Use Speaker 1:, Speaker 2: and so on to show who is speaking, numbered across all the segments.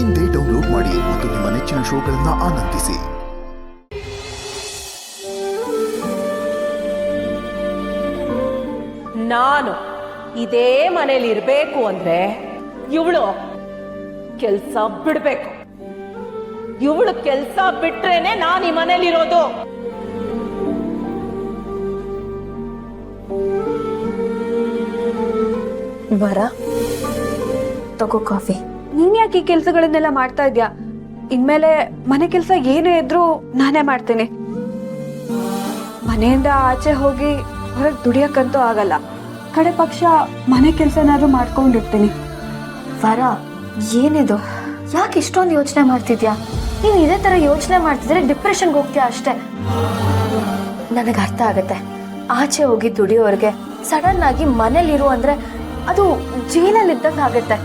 Speaker 1: ಇಂದೇ ಡೌನ್ಲೋಡ್ ಮಾಡಿ ಮತ್ತು ನಿಮ್ಮ ನೆಚ್ಚಿನ ಶೋಗಳನ್ನು ಆನಂದಿಸಿ.
Speaker 2: ನಾನು ಇದೇ ಮನೇಲಿ ಇರಬೇಕು ಅಂದ್ರೆ ಇವಳು ಕೆಲಸ ಬಿಡ್ಬೇಕು. ಇವಳು ಕೆಲಸ ಬಿಟ್ರೇನೆ ನಾನು ಈ ಮನೇಲಿರೋದು.
Speaker 3: ವರ, ತಗೋ ಕಾಫಿ.
Speaker 4: ನೀನ್ ಯಾಕೆ ಈ ಕೆಲ್ಸಗಳನ್ನೆಲ್ಲ ಮಾಡ್ತಾ ಇದ್ಯಾ? ಇನ್ಮೇಲೆ ಮನೆ ಕೆಲ್ಸ ಏನೇ ಇದ್ರೂ ನಾನೇ ಮಾಡ್ತೀನಿ. ಮನೆಯಿಂದ ಆಚೆ ಹೋಗಿ ಹೊರಗೆ ದುಡಿಯಕ್ಕಂತೂ ಆಗಲ್ಲ. ಕಡೆ ಪಕ್ಷ ಮನೆ ಕೆಲ್ಸನಾದ್ರೂ ಮಾಡ್ಕೊಂಡಿರ್ತೀನಿ.
Speaker 3: ವರ, ಏನಿದು? ಯಾಕೆ ಇಷ್ಟೊಂದು ಯೋಚನೆ ಮಾಡ್ತಿದ್ಯಾ? ನೀನು ಇದೇ ತರ ಯೋಚನೆ ಮಾಡ್ತಿದ್ರೆ ಡಿಪ್ರೆಷನ್ಗೆ ಹೋಗ್ತೀಯಾ ಅಷ್ಟೇ. ನನಗೆ ಅರ್ಥ ಆಗತ್ತೆ. ಆಚೆ ಹೋಗಿ ದುಡಿಯೋರ್ಗೆ ಸಡನ್ ಆಗಿ ಮನೇಲಿರು ಅಂದ್ರೆ ಅದು ಜೈಲಲ್ಲಿ ಇದ್ದಂಗೆ ಆಗತ್ತೆ.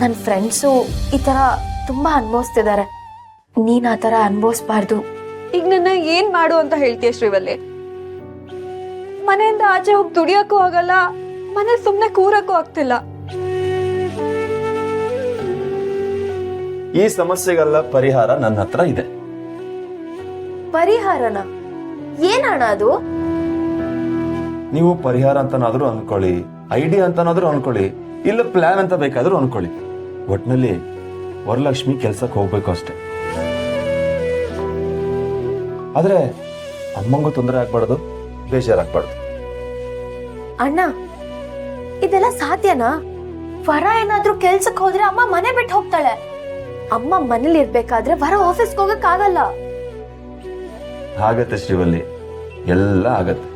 Speaker 3: ನನ್ನ ಫ್ರೆಂಡ್ಸು ಈ ತರ ತುಂಬಾ ಅನ್ಭವಿಸ್ತಿದ್ದಾರೆ. ನೀನ್ ಆ ತರ ಅನ್ಭವಿಸ್ಬಾರ್ದು.
Speaker 4: ಈಗ ನನ್ನ ಏನ್ ಮಾಡು ಅಂತ ಹೇಳ್ತೀಯ ಶ್ರೀವಲ್ಲಿ? ಮನೆಯಿಂದ ಆಚೆ ಹೋಗಿ ದುಡಿಯಕ್ಕೂ ಆಗಲ್ಲ, ಮನೆ ಸುಮ್ನೆ ಕೂರಕ್ಕೂ ಆಗ್ತಿಲ್ಲ.
Speaker 5: ಈ ಸಮಸ್ಯೆಗೆಲ್ಲ ಪರಿಹಾರ ನನ್ನ ಹತ್ರ ಇದೆ.
Speaker 3: ಪರಿಹಾರನ? ಏನಣ್ಣ ಅದು?
Speaker 5: ನೀವು ಪರಿಹಾರ ಅಂತನಾದ್ರೂ ಅನ್ಕೊಳ್ಳಿ, ಐಡಿಯಾ ಅಂತನಾದ್ರೂ ಅನ್ಕೊಳ್ಳಿ, ಇಲ್ಲ ಪ್ಲಾನ್ ಅಂತ ಬೇಕಾದ್ರೂ ಅನ್ಕೊಳ್ಳಿ. ಒಟ್ನಲ್ಲಿ ವರಲಕ್ಷ್ಮಿ ಕೆಲ್ಸಕ್ಕೆ ಹೋಗ್ಬೇಕು ಅಷ್ಟೆ. ಆದ್ರೆ ಅಮ್ಮಂಗೂ ತೊಂದರೆ ಆಗ್ಬಾರ್ದು, ಬೇಜಾರಾಗ್ಬಾರ್ದು.
Speaker 3: ಅಣ್ಣ, ಇದೆಲ್ಲ ಸಾಧ್ಯನಾ? ವರ ಏನಾದ್ರೂ ಕೆಲ್ಸಕ್ಕೆ ಹೋದ್ರೆ ಅಮ್ಮ ಮನೆ ಬಿಟ್ಟು ಹೋಗ್ತಾಳೆ. ಅಮ್ಮ ಮನೇಲಿ ಇರ್ಬೇಕಾದ್ರೆ ವರ ಆಫೀಸ್ಗೆ ಹೋಗಕ್ ಆಗಲ್ಲ.
Speaker 5: ಆಗತ್ತೆ ಶ್ರೀವಲ್ಲಿ, ಎಲ್ಲ ಆಗತ್ತೆ.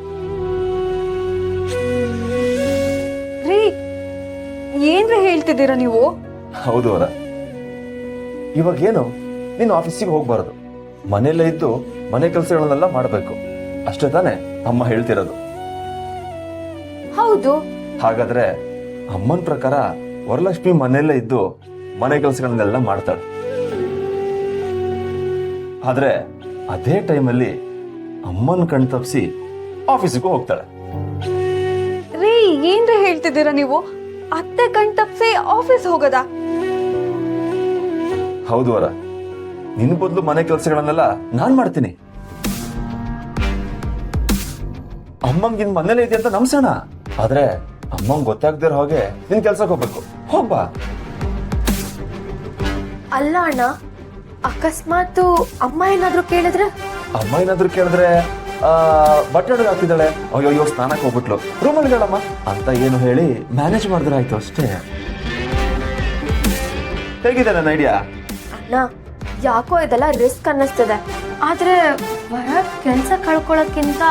Speaker 4: ರೀ, ಏನ್ರಿ ಹೇಳ್ತಿದ್ದೀರಾ ನೀವು?
Speaker 5: ಹೌದು ವರ, ಇವಾಗೇನು ನೀನು ಆಫೀಸಿಗೆ ಹೋಗ್ಬಾರ್ದು, ಮನೆಯಲ್ಲೇ ಇದ್ದು ಮನೆ ಕೆಲಸಗಳನ್ನೆಲ್ಲ ಮಾಡಬೇಕು ಅಷ್ಟೇ ತಾನೆ ಅಮ್ಮ ಹೇಳ್ತಿರೋದು?
Speaker 3: ಹೌದು.
Speaker 5: ಹಾಗಾದ್ರೆ ಅಮ್ಮನ ಪ್ರಕಾರ ವರಲಕ್ಷ್ಮಿ ಮನೆಯಲ್ಲೇ ಇದ್ದು ಮನೆ ಕೆಲಸಗಳನ್ನೆಲ್ಲ ಮಾಡ್ತಾಳೆ. ಆದ್ರೆ ಅದೇ ಟೈಮಲ್ಲಿ ಅಮ್ಮನ ಕಣ್ ತಪ್ಪಿಸಿ ಆಫೀಸಿಗೂ ಹೋಗ್ತಾಳೆ.
Speaker 4: ರೀ, ಏನ್ರಿ ಹೇಳ್ತಿದ್ದೀರಾ ನೀವು? ಅತ್ತೆ ಕಣ್ ತಪ್ಸಿ ಆಫೀಸ್ ಹೋಗೋದಾ?
Speaker 5: ಹೌದು ವರ, ನಿನ್ ಬದಲು ಮನೆ ಕೆಲಸಗಳನ್ನೆಲ್ಲ ನಾನ್ ಮಾಡ್ತೀನಿ. ಅಮ್ಮಂಗ್ ಇನ್ ಮನೇಲೆ ಇದೆ ಅಂತ ನಮ್ಸೋಣ. ಆದ್ರೆ ಅಮ್ಮಂಗ್ ಗೊತ್ತಾಗ್ದಿರ ಹಾಗೆ ನಿನ್ ಕೆಲ್ಸಕ್ಕೆ ಹೋಗ್ಬೇಕು. ಹೋಗ್ಬಾ.
Speaker 3: ಅಲ್ಲ ಅಣ್ಣ, ಅಕಸ್ಮಾತ್ ಅಮ್ಮ ಏನಾದ್ರು ಕೇಳಿದ್ರೆ?
Speaker 5: ಅಮ್ಮ ಏನಾದ್ರು ಕೇಳಿದ್ರೆ ಬಟ್ಟೆ ಒಳಗೆ ಹಾಕಿದ್ದಾಳೆ, ಅಯ್ಯೋ ಸ್ನಾನಕ್ಕೆ ಹೋಗ್ಬಿಟ್ಲು, ರೂಮಲ್ಲಿ ಹೇಳಮ್ಮ ಅಂತ ಏನು ಹೇಳಿ ಮ್ಯಾನೇಜ್ ಮಾಡಿದ್ರೆ ಆಯ್ತು ಅಷ್ಟೇ. ಹೇಗಿದೆ ನನ್ನ ಐಡಿಯಾ?
Speaker 3: ಅಣ್ಣ, ಯಾಕೋ ಇದೆಲ್ಲ ರಿಸ್ಕ್ ಅನ್ನಿಸ್ತದೆ. ಆದ್ರೆ ವರ ಕೆಲ್ಸ ಕಳ್ಕೊಳ್ಳೋಕ್ಕಿಂತ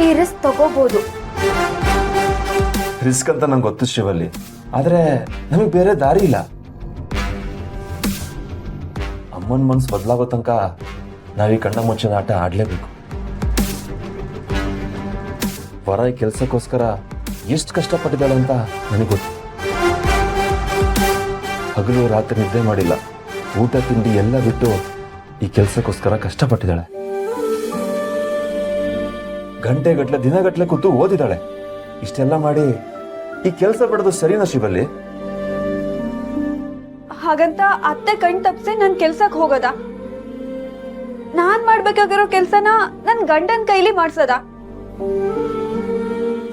Speaker 3: ಈ ರಿಸ್ಕ್ ತಗೋಬಹುದು.
Speaker 5: ರಿಸ್ಕ್ ಅಂತ ನಂಗೆ ಗೊತ್ತು ಶ್ರೀವಲ್ಲಿ, ಆದ್ರೆ ನಮಗೆ ಬೇರೆ ದಾರಿ ಇಲ್ಲ. ಅಮ್ಮನ ಮನ್ಸು ಬದಲಾಗೋ ತನಕ ನಾವೀ ಕಣ್ಣ ಮುಚ್ಚಿನ ಆಟ ಆಡ್ಲೇಬೇಕು. ವರ ಈ ಕೆಲ್ಸಕ್ಕೋಸ್ಕರ ಎಷ್ಟು ಕಷ್ಟಪಟ್ಟಿದ್ದಾಳೆ ಅಂತ ನನಗೆ ಗೊತ್ತು. ಹಗಲು ರಾತ್ರಿ ನಿದ್ದೆ ಮಾಡಿಲ್ಲ, ಊಟ ತಿಂಡಿ ಎಲ್ಲ ಬಿಟ್ಟು ಈ ಕೆಲ್ಸಕ್ಕೋಸ್ಕರ ಕಷ್ಟಪಟ್ಟಿದ್ದಾಳೆ. ಗಂಟೆಗಟ್ಲೆ ದಿನಗಟ್ಲೆ ಕೂತು ಓದಿದ್ದಾಳೆ. ಇಷ್ಟೆಲ್ಲ ಮಾಡಿ ಈ ಕೆಲಸ ಬಿಡೋದು ಸರಿನಾ ಶಿವಲ್ಲಿ?
Speaker 4: ಹಾಗಂತ ಅತ್ತೆ ಕಣ್ ತಪ್ಸಿ ನನ್ ಕೆಲ್ಸಕ್ ಹೋಗೋದ? ನಾನ್ ಮಾಡ್ಬೇಕಾಗಿರೋ ಕೆಲ್ಸನ ನನ್ ಗಂಡನ್ ಕೈಲಿ ಮಾಡ್ಸೋದ?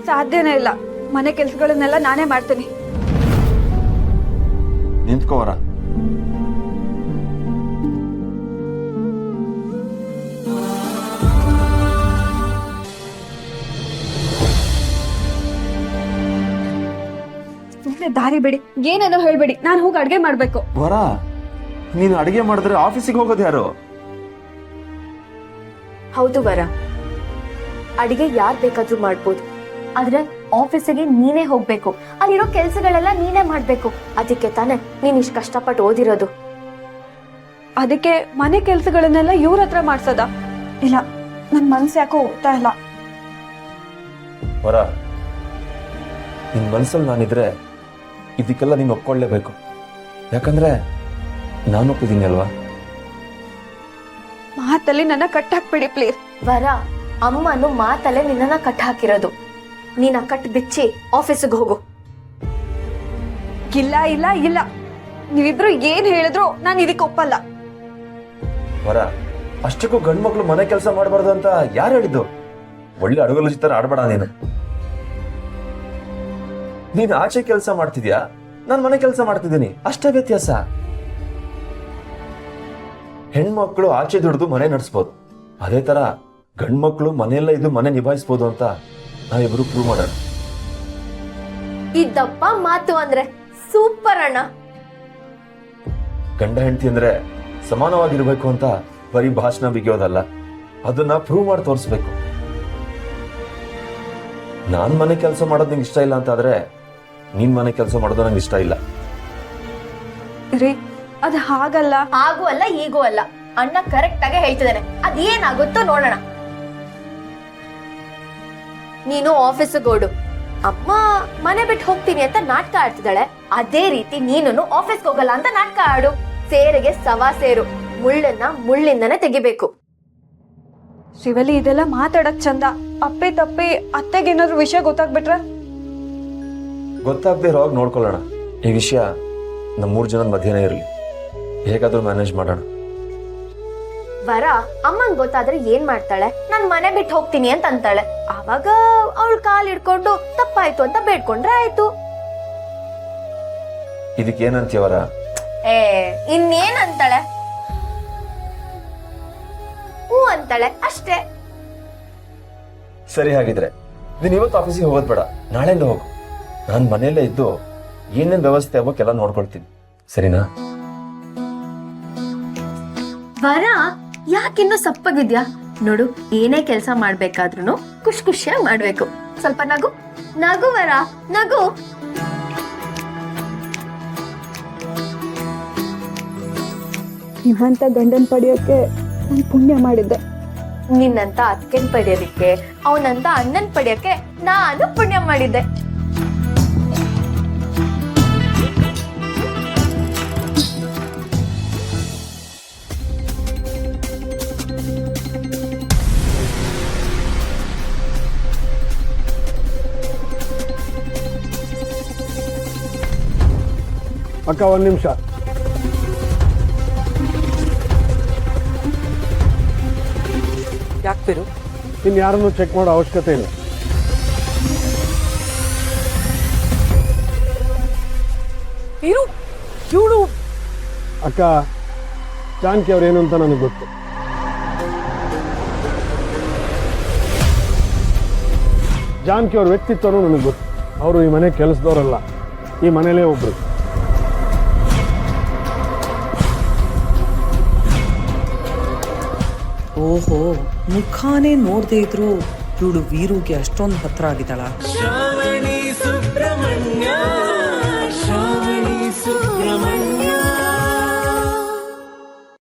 Speaker 4: ಸಾಧ್ಯನೇ ಇಲ್ಲ. ಮನೆ ಕೆಲ್ಸಗಳನ್ನೆಲ್ಲ ನಾನೇ ಮಾಡ್ತೀನಿ.
Speaker 5: ನಿಂತ್ಕೋವರ.
Speaker 4: ದಾರಿ ಬಿಡಿ, ಏನೇನೋ ಹೇಳ್ಬೇಡಿ. ನಾನು ಹೋಗಿ ಅಡ್ಗೆ ಮಾಡ್ಬೇಕು.
Speaker 5: ವರ, ನೀನು ಅಡಿಗೆ ಮಾಡಿದ್ರೆ ಆಫೀಸಿಗೆ ಹೋಗೋದು ಯಾರು?
Speaker 3: ಹೌದು ವರ, ಅಡಿಗೆ ಯಾರ್ ಬೇಕಾದ್ರೂ ಮಾಡ್ಬೋದು. ಆದ್ರೆ ಆಫೀಸಿಗೆ ನೀನೇ ಹೋಗ್ಬೇಕು. ಅಲ್ಲಿರೋ ಕೆಲ್ಸಗಳೆಲ್ಲ ನೀನೇ ಮಾಡ್ಬೇಕು. ಅದಕ್ಕೆ ತಾನೇ ನೀನ್ ಇಷ್ಟು ಕಷ್ಟಪಟ್ಟು ಓದಿರೋದು.
Speaker 4: ಅದಕ್ಕೆ ಮನೆ ಕೆಲ್ಸಗಳನ್ನೆಲ್ಲ ಇವ್ರ ಹತ್ರ ಮಾಡ್ಸೋದ? ಇಲ್ಲ, ನನ್ ಮನ್ಸು ಯಾಕೋ ಹೋಗ್ತಾ ಇಲ್ಲ.
Speaker 5: ವರ, ನಿನ್ ಮನ್ಸಲ್ಲಿ ನಾನಿದ್ರೆ ಇದಕ್ಕೆಲ್ಲ ನೀನು ಒಪ್ಕೊಳ್ಳೇಬೇಕು. ಯಾಕಂದ್ರೆ ನಾನು ಒಪ್ಪಿದ್ದೀನಿ ಅಲ್ವಾ?
Speaker 4: ಮಾತಲ್ಲಿ ನನ್ನ ಕಟ್ಟಾಕ್ಬಿಡಿ ಪ್ಲೀಸ್.
Speaker 3: ವರ, ಅಮ್ಮನು ಮಾತಲ್ಲೇ ನಿನ್ನನ್ನ ಕಟ್ ಹಾಕಿರೋದು. ನೀನ್ ಆ ಕಟ್ ಬಿಚ್ಚಿ ಆಫೀಸಿಗೆ ಹೋಗು.
Speaker 4: ಇಲ್ಲ ಇಲ್ಲ ಇಲ್ಲ, ನೀವಿಬ್ರು ಏನ್ ಹೇಳಿದ್ರು ನಾನು ಇದಕ್ಕೆ ಒಪ್ಪಲ್ಲ.
Speaker 5: ವರ, ಅಷ್ಟಕ್ಕೂ ಗಂಡು ಮಕ್ಳು ಮನೆ ಕೆಲಸ ಮಾಡಬಾರ್ದು ಅಂತ ಯಾರು ಹೇಳಿದ್ದು? ಒಳ್ಳೆ ಅಡುಗಲು ತರ ಆಡ್ಬೇಡ ನೀನು. ನೀನ್ ಆಚೆ ಕೆಲಸ ಮಾಡ್ತಿದ್ಯಾ, ನಾನ್ ಮನೆ ಕೆಲಸ ಮಾಡ್ತಿದ್ದೀನಿ, ಅಷ್ಟೇ ವ್ಯತ್ಯಾಸ. ಹೆಣ್ಮಕ್ಳು ಆಚೆ ದುಡ್ದು ಮನೆ ನಡೆಸ್ಬೋದು, ಅದೇ ತರ ಗಂಡು ಮಕ್ಳು ಮನೆಯಲ್ಲ ಇದು ಮನೆ ನಿಭಾಯಿಸ್ಬೋದು ಅಂತ ನಾವಿಬ್ರು ಪ್ರೂವ್ ಮಾಡೋಣ.
Speaker 3: ಇದ್ದಪ್ಪ ಮಾತು ಅಂದ್ರೆ ಸೂಪರ್ ಅಣ್ಣ.
Speaker 5: ಗಂಡ ಹೆಂಡತಿ ಅಂದ್ರೆ ಸಮಾನವಾಗಿರ್ಬೇಕು ಅಂತ ಬರೀ ಭಾಷಣ ಬಿಗಿಯೋದಲ್ಲ, ಅದನ್ನ ಪ್ರೂವ್ ಮಾಡಿ ತೋರಿಸ್ಬೇಕು. ನಾನ್ ಮನೆ ಕೆಲಸ ಮಾಡೋದು ನಿಂಗೆ ಇಷ್ಟ ಇಲ್ಲ ಅಂತ ಆದ್ರೆ ನೀನ್ ಮನೆ ಕೆಲಸ ಮಾಡೋದು ನಂಗೆ ಇಷ್ಟ ಇಲ್ಲ.
Speaker 4: ರೀ ಅದು ಹಾಗಲ್ಲ.
Speaker 3: ಹಾಗೂ ಅಲ್ಲ ಈಗೂ ಅಲ್ಲ, ಅಣ್ಣ ಕರೆಕ್ಟ್ ಆಗಿ ಹೇಳ್ತಿದ್ದಾನೆ. ಅದೇನಾಗುತ್ತೋ ನೋಡೋಣ. ನೀನು ಆಫೀಸಿಗೆ ಓಡು, ಅಮ್ಮ ಮನೆ ಬಿಟ್ಟು ಹೋಗ್ತೀನಿ ಅಂತ ನಾಟಕ ಆಡ್ತಿದ್ದಾಳೆ. ಅದೇ ರೀತಿ ನೀನು ಆಫೀಸ್ಗೆ ಹೋಗಲ್ಲ ಅಂತ ನಾಟಕ ಆಡು. ಸೇರಿಗೆ ಸವಾ ಸೇರು, ಮುಳ್ಳನ್ನ ಮುಳ್ಳಿಂದನೇ ತೆಗಿಬೇಕು.
Speaker 4: ಶಿವಲಿ ಇದೆಲ್ಲ ಮಾತಾಡಕ್ ಚಂದ, ಅಪ್ಪೆ ತಪ್ಪಿ ಅತ್ತೆಗೇನಾದ್ರು ವಿಷಯ ಗೊತ್ತಾಗ್ಬಿಟ್ರೆ?
Speaker 5: ಗೊತ್ತಾಗದೆ ಇರೋವಾಗ ನೋಡ್ಕೊಳ್ಳೋಣ. ಈ ವಿಷಯ ನಮ್ಮ 3 ಜನದ ಮಧ್ಯೆನೇ ಇರಲಿ, ಹೇಗಾದ್ರೂ ಮ್ಯಾನೇಜ್ ಮಾಡೋಣ.
Speaker 3: ವರ ಅಮ್ಮಂಗ್ ಗೊತ್ತಾದ್ರೆ ಏನ್ ಮಾಡ್ತಾಳೆ? ನಾನ್ ಮನೆ ಬಿಟ್ಟು ಹೋಗ್ತೀನಿ ಅಂತ ಅಂತಾಳೆ. ಆವಾಗ ಅವಳು ಕಾಲ್ ಹಿಡ್ಕೊಂಡು ತಪ್ಪಾಯ್ತು ಅಂತ ಬೇಡ್ಕೊಂಡ್ರೆ ಆಯ್ತು.
Speaker 5: ಇದಕ್ಕೇನಂತೀವರ?
Speaker 3: ಇನ್ನೇನ್ ಅಂತಾಳೆ? ಹೂ ಅಂತಾಳೆ ಅಷ್ಟೇ.
Speaker 5: ಸರಿ, ಹಾಗಿದ್ರೆ ನೀನ್ ಇವತ್ತು ಆಫೀಸಿಗೆ ಹೋಗೋದ್ ಬೇಡ, ನಾಳೆಯಿಂದ ಹೋಗು. ನಾನ್ ಮನೆಯಲ್ಲೇ ಇದ್ದು ಏನೇನ್ ವ್ಯವಸ್ಥೆ ಆಗೋಕೆಲ್ಲ ನೋಡ್ಕೊಳ್ತೀನಿ, ಸರಿನಾ?
Speaker 3: ವರ ಯಾಕಿನ್ನು ಸಪ್ಪಗಿದ್ಯಾ? ನೋಡು, ಏನೇ ಕೆಲಸ ಮಾಡ್ಬೇಕಾದ್ರೂ ಖುಷಿಯಾಗಿ ಮಾಡ್ಬೇಕು. ಸ್ವಲ್ಪ ನಗು ನಗು ವರ, ನಗು.
Speaker 4: ನಿಮ್ಮಂತ ಗಂಡನ್ ಪಡೆಯೋಕೆ ನಾನು ಪುಣ್ಯ ಮಾಡಿದ್ದೆ.
Speaker 3: ನಿನ್ನಂತ ಅಕ್ಕನ್ ಪಡೆಯೋದಿಕ್ಕೆ, ಅವನಂತ ಅಣ್ಣನ್ ಪಡೆಯೋಕೆ ನಾನು ಪುಣ್ಯ ಮಾಡಿದ್ದೆ.
Speaker 6: ಅಕ್ಕ, 1 ನಿಮಿಷ.
Speaker 7: ಯಾಕೆ ಬೇರು?
Speaker 6: ಇನ್ನು ಯಾರನ್ನು ಚೆಕ್ ಮಾಡೋ ಅವಶ್ಯಕತೆ ಇಲ್ಲ.
Speaker 7: ಇವಳು
Speaker 6: ಅಕ್ಕ, ಜಾನಕಿ ಅವ್ರು ಏನು ಅಂತ ನನಗೆ ಗೊತ್ತು. ಜಾನಕಿ ಅವ್ರ ವ್ಯಕ್ತಿತ್ವನೂ ನನಗೆ ಗೊತ್ತು. ಅವರು ಈ ಮನೆ ಕೆಲಸದವರಲ್ಲ, ಈ ಮನೇಲೇ ಒಬ್ರು.
Speaker 7: ಓಹೋ, ಮುಖಾನೇ ನೋಡದೇ ಇದ್ರು ಇವಳು ವೀರುಗೆ ಅಷ್ಟೊಂದು ಹತ್ರ ಆಗಿದ್ದಾಳ.